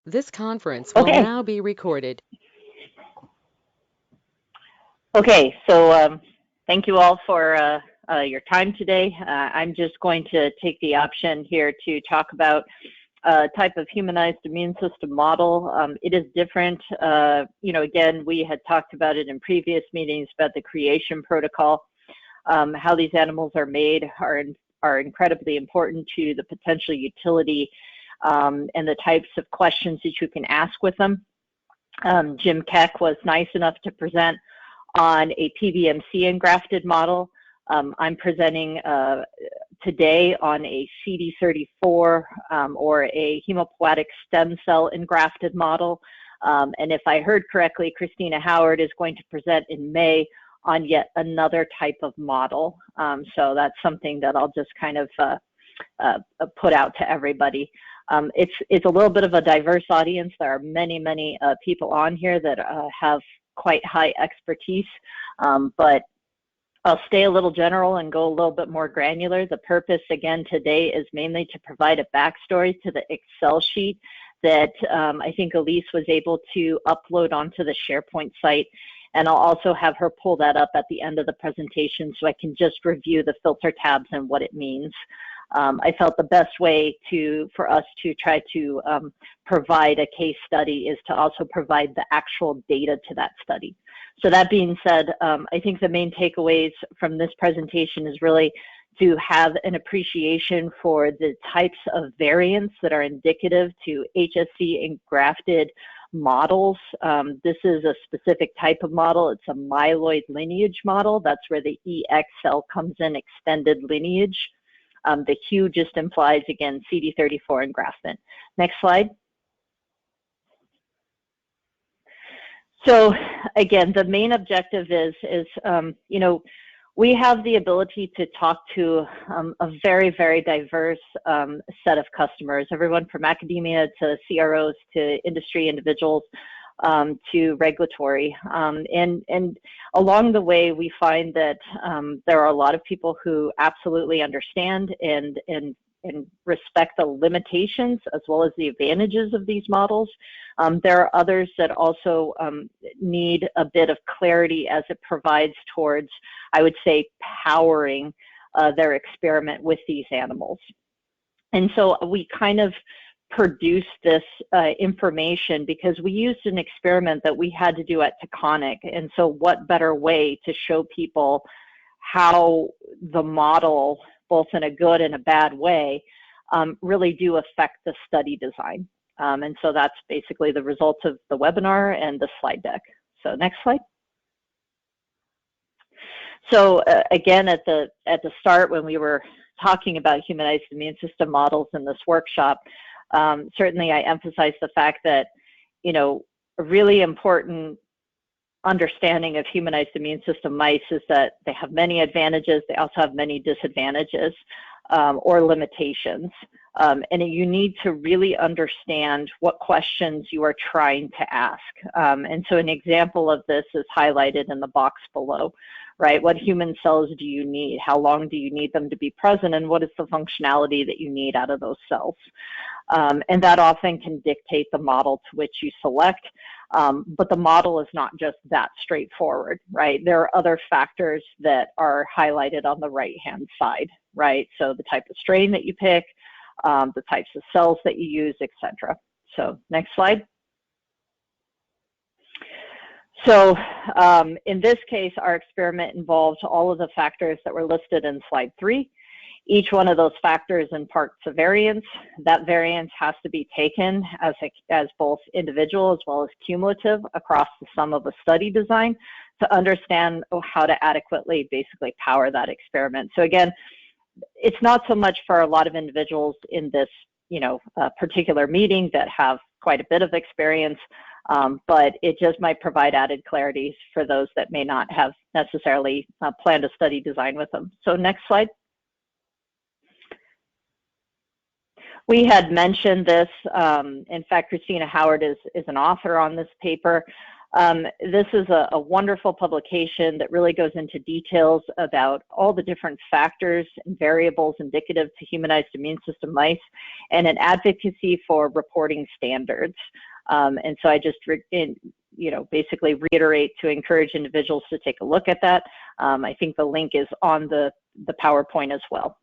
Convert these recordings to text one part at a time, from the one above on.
This conference will Okay. now be recorded. Okay. So thank you all for your time today. I'm just going to take the option here to talk about a type of humanized immune system model. It is different. Again, we had talked about it in previous meetings about the creation protocol. How these animals are made are incredibly important to the potential utility and the types of questions that you can ask with them. Jim Keck was nice enough to present on a PBMC engrafted model. I'm presenting today on a CD34 or a hemopoietic stem cell engrafted model. And if I heard correctly, Christina Howard is going to present in May on yet another type of model. So that's something that I'll just kind of put out to everybody. It's a little bit of a diverse audience. There are many people on here that have quite high expertise, but I'll stay a little general and go a little bit more granular. The purpose, again, today is mainly to provide a backstory to the Excel sheet that I think Elise was able to upload onto the SharePoint site. And I'll also have her pull that up at the end of the presentation so I can just review the filter tabs and what it means. I felt the best way for us to try to provide a case study is to also provide the actual data to that study. So that being said, I think the main takeaways from this presentation is really to have an appreciation for the types of variants that are indicative to HSC engrafted models. This is a specific type of model. It's a myeloid lineage model. That's where the EX cell comes in, extended lineage. The hue just implies, again, CD34 engraftment. Next slide. So again, the main objective is we have the ability to talk to a very diverse set of customers, everyone from academia to CROs to industry individuals to regulatory. And along the way, we find that there are a lot of people who absolutely understand and respect the limitations as well as the advantages of these models. There are others that also need a bit of clarity as it provides towards, I would say, powering their experiment with these animals. And so we kind of produced this information because we used an experiment that we had to do at Taconic. And so what better way to show people how the model, both in a good and a bad way, really do affect the study design. And so that's basically the results of the webinar and the slide deck. So next slide. So again, at the start, when we were talking about humanized immune system models in this workshop, certainly I emphasized the fact that, a really important understanding of humanized immune system mice is that they have many advantages. They also have many disadvantages or limitations. And you need to really understand what questions you are trying to ask. And so an example of this is highlighted in the box below, right? What human cells do you need? How long do you need them to be present? And what is the functionality that you need out of those cells? And that often can dictate the model to which you select. But the model is not just that straightforward, right? There are other factors that are highlighted on the right-hand side, right? So the type of strain that you pick, the types of cells that you use, etc. So next slide. So in this case, our experiment involved all of the factors that were listed in slide 3. Each one of those factors imparts a variance. That variance has to be taken as both individual as well as cumulative across the sum of a study design to understand how to adequately basically power that experiment. So again, it's not so much for a lot of individuals in this particular meeting that have quite a bit of experience, but it just might provide added clarity for those that may not have necessarily planned a study design with them. So next slide. We had mentioned this. In fact, Christina Howard is an author on this paper. This is a wonderful publication that really goes into details about all the different factors and variables indicative to humanized immune system mice, and an advocacy for reporting standards. And so I just, basically reiterate to encourage individuals to take a look at that. I think the link is on the PowerPoint as well.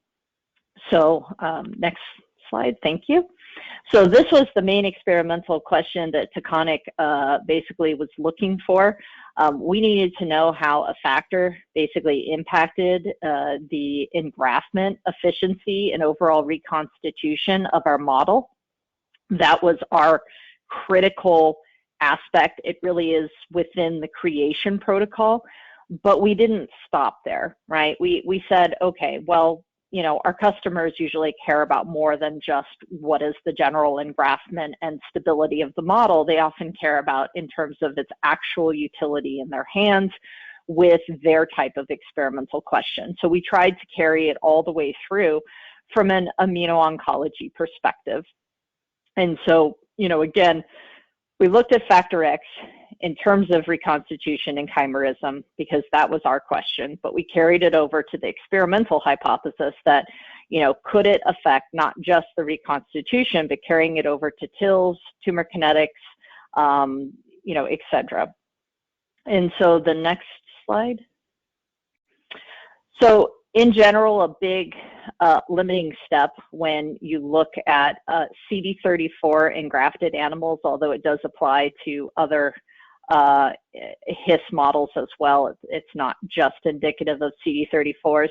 So next slide, thank you. So this was the main experimental question that Taconic basically was looking for. We needed to know how a factor basically impacted the engraftment efficiency and overall reconstitution of our model. That was our critical aspect. It really is within the creation protocol, but we didn't stop there, right? We said, okay, well, our customers usually care about more than just what is the general engraftment and stability of the model. They often care about in terms of its actual utility in their hands with their type of experimental question. So we tried to carry it all the way through from an immuno-oncology perspective. And so, again, we looked at factor X in terms of reconstitution and chimerism, because that was our question, but we carried it over to the experimental hypothesis that, could it affect not just the reconstitution, but carrying it over to TILs, tumor kinetics, et cetera. And so the next slide. So in general, a big limiting step when you look at CD34 engrafted animals, although it does apply to other HIS models as well, it's not just indicative of CD34s,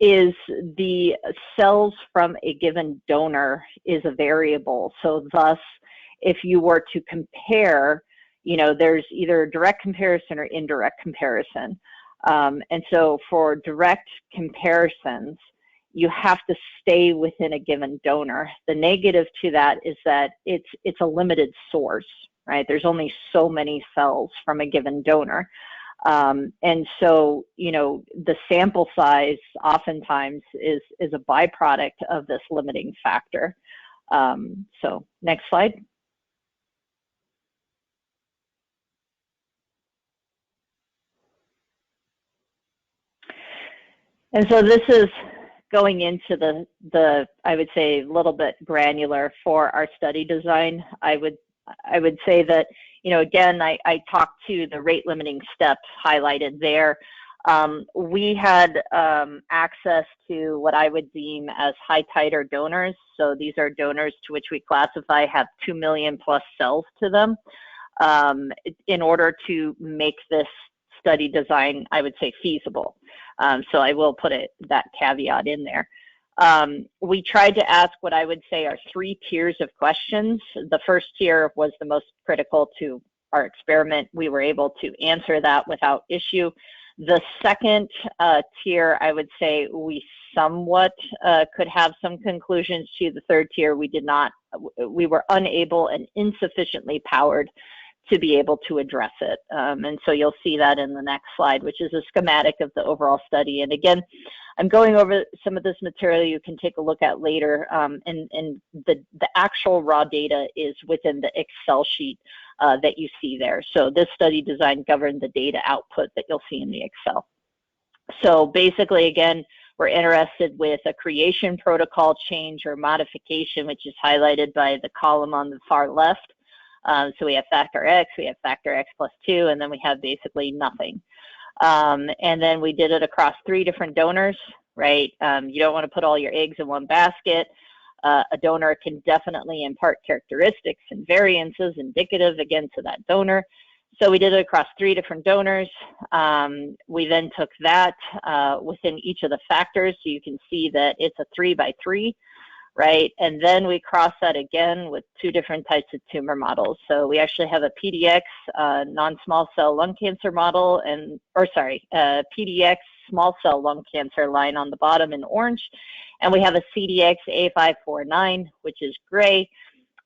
is the cells from a given donor is a variable. So thus, if you were to compare, there's either direct comparison or indirect comparison. And so for direct comparisons, you have to stay within a given donor. The negative to that is that it's a limited source, right? There's only so many cells from a given donor. And so, the sample size oftentimes is a byproduct of this limiting factor. So next slide. And so this is going into the I would say, a little bit granular for our study design. I would say that, again, I talked to the rate limiting steps highlighted there. We had access to what I would deem as high titer donors. So these are donors to which we classify have 2 million plus cells to them in order to make this study design, I would say, feasible. So I will put that caveat in there. We tried to ask what I would say are 3 tiers of questions. The first tier was the most critical to our experiment. We were able to answer that without issue. The second tier, I would say we somewhat could have some conclusions to. The third tier, we did not. We were unable and insufficiently powered to be able to address it. And so you'll see that in the next slide, which is a schematic of the overall study. And again, I'm going over some of this material you can take a look at later, and the actual raw data is within the Excel sheet that you see there. So this study design governed the data output that you'll see in the Excel. So basically, again, we're interested with a creation protocol change or modification, which is highlighted by the column on the far left. So we have factor X, we have factor X plus 2, and then we have basically nothing. And then we did it across 3 different donors, right? You don't want to put all your eggs in one basket. A donor can definitely impart characteristics and variances indicative, again, to that donor. So we did it across 3 different donors. We then took that within each of the factors. So you can see that it's a 3 by 3. Right, and then we cross that again with 2 different types of tumor models. So we actually have a PDX non-small cell lung cancer model, PDX small cell lung cancer line on the bottom in orange, and we have a CDX A549, which is gray,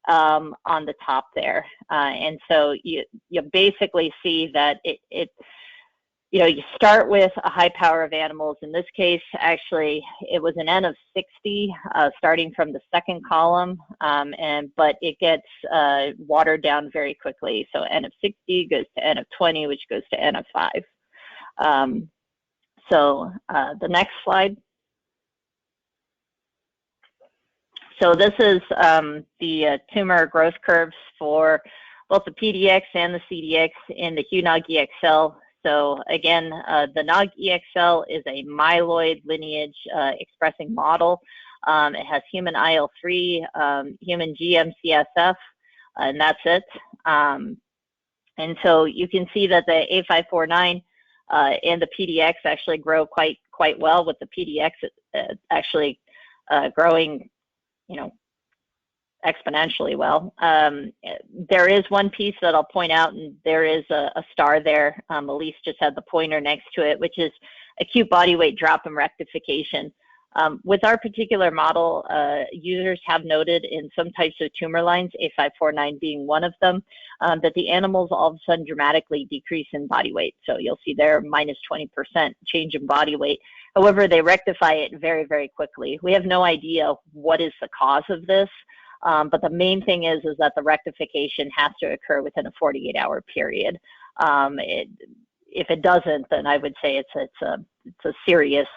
on the top there. And so you basically see that you start with a high power of animals. In this case, actually, it was an N of 60, starting from the second column, but it gets watered down very quickly. So N of 60 goes to N of 20, which goes to N of 5. The next slide. So this is the tumor growth curves for both the PDX and the CDX in the HuNOG-EXL. So again, the NOG-EXL is a myeloid lineage expressing model. It has human IL-3, human GM-CSF, and that's it. And so you can see that the A549 and the PDX actually grow quite well, with the PDX actually growing, exponentially well. There is one piece that I'll point out, and there is a star there. Elise just had the pointer next to it, which is acute body weight drop and rectification. With our particular model, users have noted in some types of tumor lines, A549 being one of them, that the animals all of a sudden dramatically decrease in body weight. So you'll see there minus 20% change in body weight. However, they rectify it very, very quickly. We have no idea what is the cause of this. But the main thing is that the rectification has to occur within a 48-hour period. If it doesn't, then I would say it's a serious,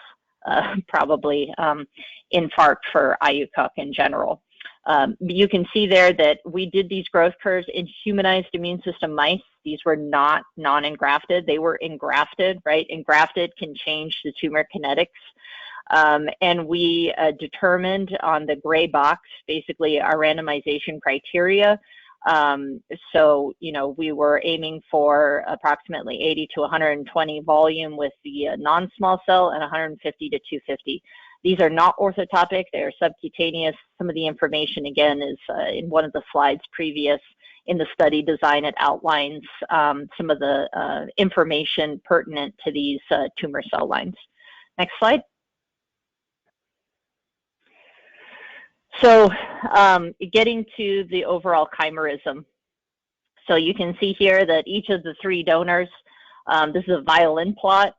probably infarct for IUCUC in general. You can see there that we did these growth curves in humanized immune system mice. These were not non-engrafted. They were engrafted, right? Engrafted can change the tumor kinetics. And we determined on the gray box, basically our randomization criteria. So, we were aiming for approximately 80 to 120 volume with the non-small cell and 150 to 250. These are not orthotopic, they are subcutaneous. Some of the information, again, is in one of the slides previous. In the study design, it outlines some of the information pertinent to these tumor cell lines. Next slide. So getting to the overall chimerism. So you can see here that each of the three donors, this is a violin plot.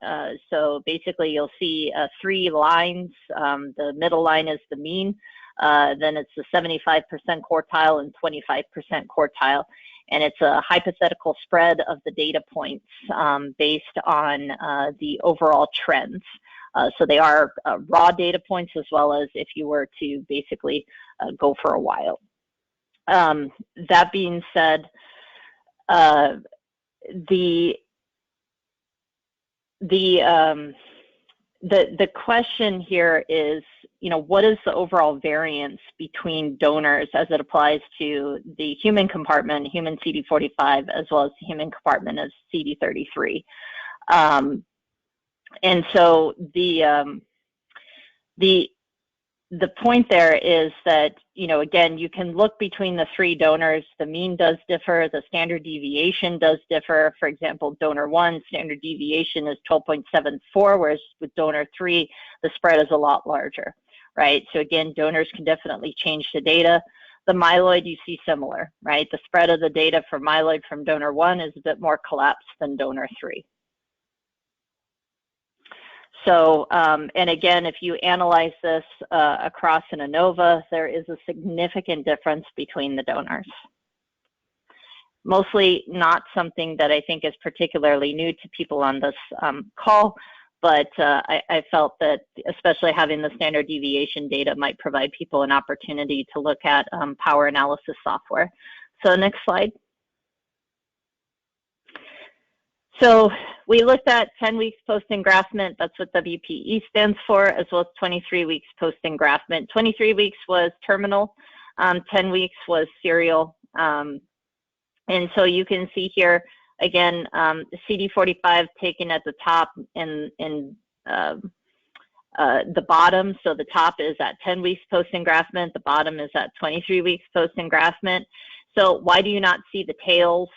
So basically you'll see 3 lines. The middle line is the mean. Then it's the 75% quartile and 25% quartile. And it's a hypothetical spread of the data points based on the overall trends. So they are raw data points, as well as if you were to basically go for a while. That being said, the question here is, what is the overall variance between donors as it applies to the human compartment, human CD45, as well as the human compartment of CD33? And so the point there is that, again, you can look between the 3 donors. The mean does differ. The standard deviation does differ. For example, donor 1, standard deviation is 12.74, whereas with donor 3, the spread is a lot larger, right? So again, donors can definitely change the data. The myeloid, you see similar, right? The spread of the data for myeloid from donor 1 is a bit more collapsed than donor 3. So, and again, if you analyze this across an ANOVA, there is a significant difference between the donors. Mostly not something that I think is particularly new to people on this call, but I felt that especially having the standard deviation data might provide people an opportunity to look at power analysis software. So next slide. So we looked at 10 weeks post-engraftment, that's what WPE stands for, as well as 23 weeks post-engraftment. 23 weeks was terminal, 10 weeks was serial. And so you can see here, again, CD45 taken at the top and the bottom. So the top is at 10 weeks post-engraftment, the bottom is at 23 weeks post-engraftment. So why do you not see the tails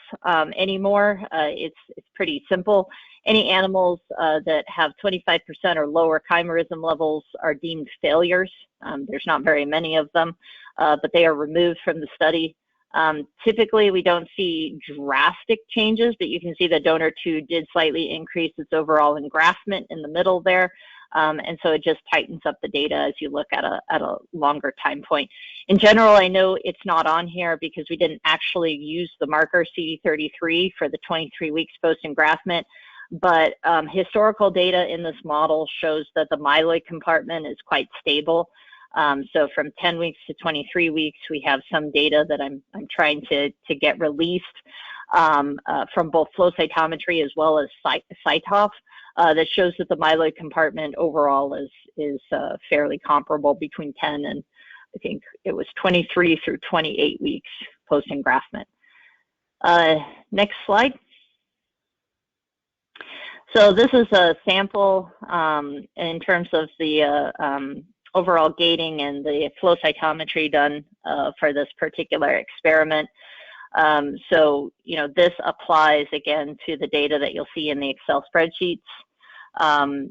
anymore? It's pretty simple. Any animals that have 25% or lower chimerism levels are deemed failures. There's not very many of them, but they are removed from the study. Typically, we don't see drastic changes, but you can see the donor 2 did slightly increase its overall engraftment in the middle there. And so it just tightens up the data as you look at a longer time point. In general, I know it's not on here because we didn't actually use the marker CD33 for the 23 weeks post-engraftment, but historical data in this model shows that the myeloid compartment is quite stable. So from 10 weeks to 23 weeks, we have some data that I'm trying to get released from both flow cytometry as well as CyTOF that shows that the myeloid compartment overall is fairly comparable between 10 and I think it was 23 through 28 weeks post-engraftment. Next slide. So this is a sample in terms of the overall gating and the flow cytometry done for this particular experiment. So, you know, this applies again to the data that you'll see in the Excel spreadsheets.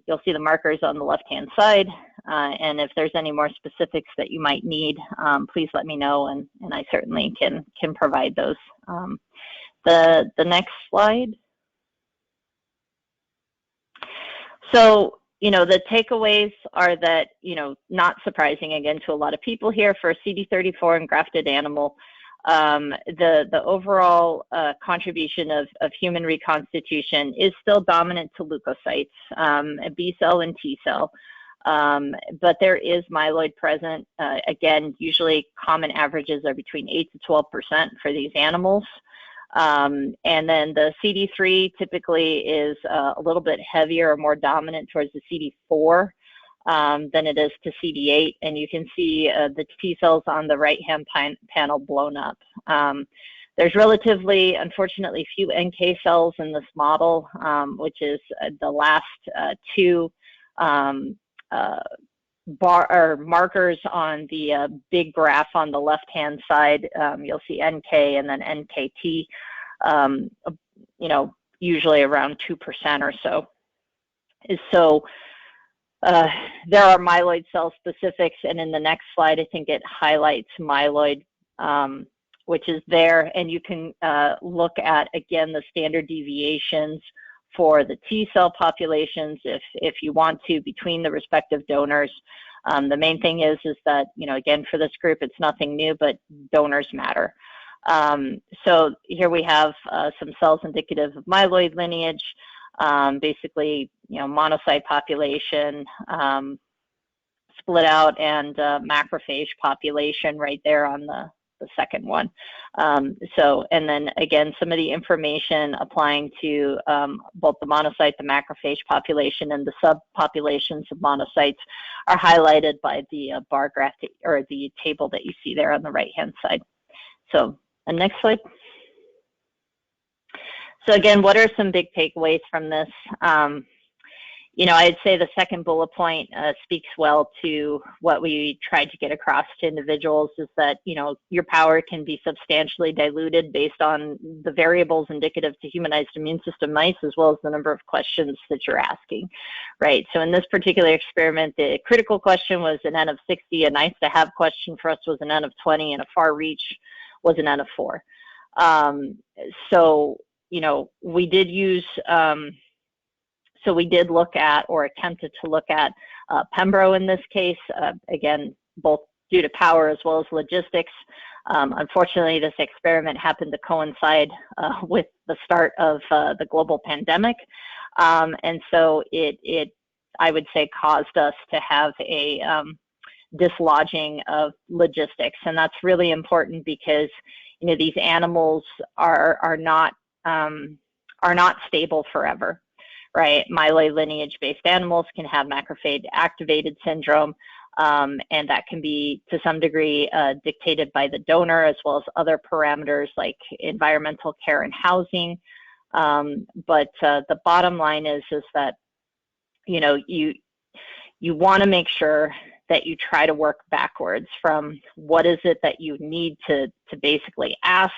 You'll see the markers on the left-hand side, and if there's any more specifics that you might need, please let me know, and I certainly can provide those. The next slide. So, you know, the takeaways are that, you know, not surprising again to a lot of people here, for a CD34 engrafted animal, the overall contribution of human reconstitution is still dominant to leukocytes, B cell and T cell, but there is myeloid present. Again, usually common averages are between 8 to 12% for these animals. And then the CD3 typically is a little bit heavier or more dominant towards the CD4 than it is to CD8, and you can see the T cells on the right-hand panel blown up. There's relatively, unfortunately, few NK cells in this model, which is the last two markers on the big graph on the left-hand side. You'll see NK and then NKT, you know, usually around 2% or so. So there are myeloid cell specifics, and in the next slide, I think it highlights myeloid, which is there, and you can look at, again, the standard deviations for the T cell populations if you want to, between the respective donors. The main thing is that, you know, again, for this group, it's nothing new, but donors matter. So here we have some cells indicative of myeloid lineage, basically, you know, monocyte population, split out, and macrophage population right there on the second one. So, and then again, some of the information applying to both the monocyte, the macrophage population, and the subpopulations of monocytes are highlighted by the bar graph or the table that you see there on the right-hand side. So, and next slide. So again, what are some big takeaways from this? You know, I'd say the second bullet point speaks well to what we tried to get across to individuals, is that, you know, your power can be substantially diluted based on the variables indicative to humanized immune system mice, as well as the number of questions that you're asking, right? So in this particular experiment, the critical question was an N of 60, a nice to have question for us was an N of 20, and a far reach was an N of 4. So, you know, we did use, so we did look at, or attempted to look at, Pembro in this case, again, both due to power as well as logistics. Unfortunately, this experiment happened to coincide with the start of the global pandemic. And so it, I would say, caused us to have a dislodging of logistics. And that's really important because, you know, these animals are not stable forever. Right, myeloid lineage-based animals can have macrophage activated syndrome, and that can be, to some degree, dictated by the donor, as well as other parameters like environmental care and housing. But the bottom line is that, you know, you want to make sure that you try to work backwards from what is it that you need to basically ask.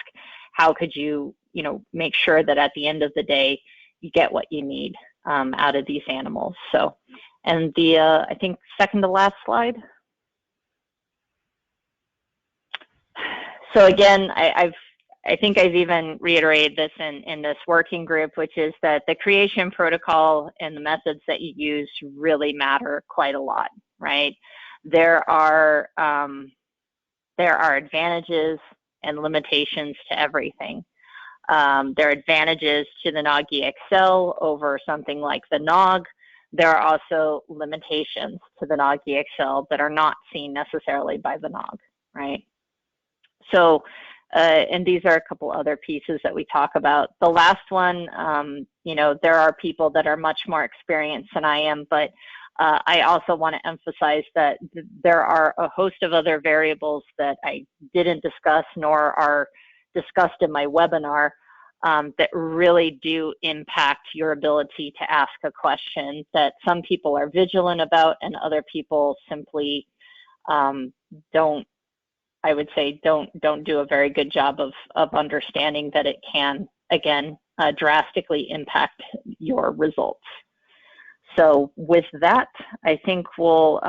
How could you, you know, make sure that at the end of the day, you get what you need out of these animals. So, and the, I think, second to last slide. So again, I think I've even reiterated this in this working group, which is that the creation protocol and the methods that you use really matter quite a lot, right? There are advantages and limitations to everything. There are advantages to the NOG-EXL over something like the NOG. There are also limitations to the NOG-EXL that are not seen necessarily by the NOG, right? So, and these are a couple other pieces that we talk about. The last one, you know, there are people that are much more experienced than I am, but I also want to emphasize that there are a host of other variables that I didn't discuss nor are discussed in my webinar that really do impact your ability to ask a question that some people are vigilant about and other people simply don't, I would say, don't do a very good job of understanding that it can, again, drastically impact your results. So with that, I think we'll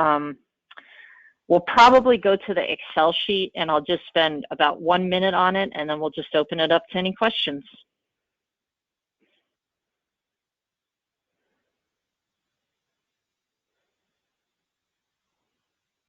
probably go to the Excel sheet, and I'll just spend about 1 minute on it, and then we'll just open it up to any questions.